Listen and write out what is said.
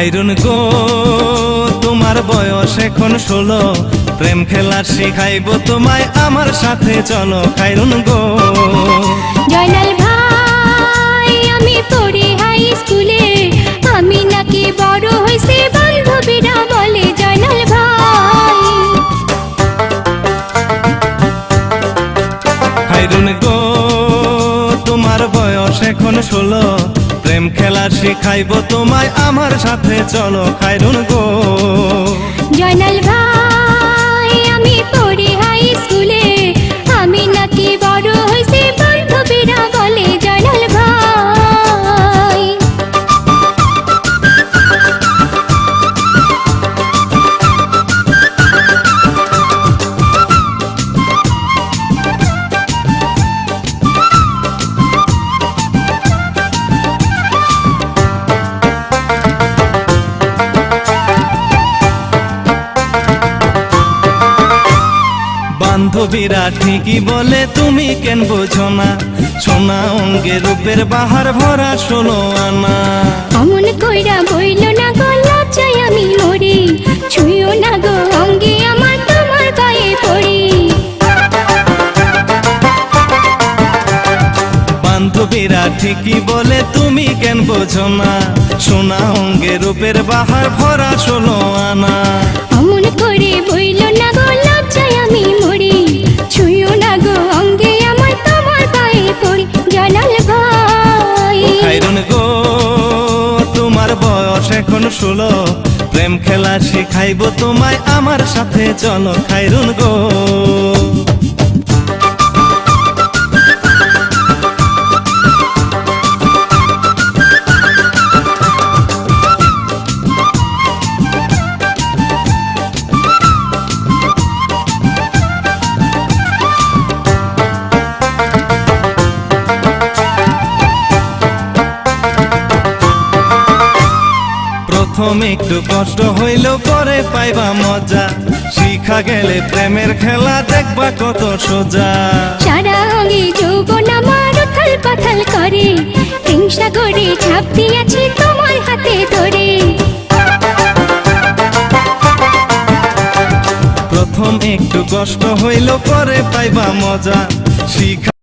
খাইরুন গো তোমার বয়স এখন 16, প্রেম খেলা শিখাইব তোমায় আমার সাথে চলো খাইরুন গো। জয়নাল ভাই আমি পড়ি হাই স্কুলে, আমি নাকি বড় হইছি বান্ধবীরা বলে জয়নাল ভাই। খাইরুন গো তোমার বয়স এখন 16, প্রেম খেলা শিখাইব তোমায় আমার সাথে চলো খাইরুন গো। জয়নাল ভাই আমি পড়ি হাই স্কুলে, আমি নাকি বড় হইছি বান্ধবীরা বলে জয়নাল ভাই। বান্ধবীরা ঠিকই বলে তুমি কেন বোঝো না, সোনা অঙ্গে রূপের বাহার ভরা 16 আনা। অমন কইরা বইল না গো লজ্জায় আমি মরি, ছুঁয়ো না গো অঙ্গে আমার তোমার গায়ে পড়ি। বান্ধবীরা ঠিকই বলে তুমি কেন বোঝো না, সোনা অঙ্গে রূপের বাহার ভরা 16 আনা। অমন করে বইল না গো লজ্জায় আমি মরি, ছুঁয়ো না গো অঙ্গে আমার তোমার গায়ে পড়ি জয়নাল ভাই। খাইরুন গো তোমার বয়স এখন 16, প্রেম খেলা শিখাইব তোমায় আমার সাথে চলো খাইরুন গো। প্রথম একটু কষ্ট হইলেও পরে পাইবা মজা, শিখা গেলে প্রেমের খেলা দেখবা কত সোজা। সারা অঙ্গে যৌবন আমার উথাল পাথাল করে, হিংসা করে ছাপ দিয়েছি তোমার হাতে ধরে। প্রথম একটু কষ্ট হইলেও পরে পাইবা মজা, শিখা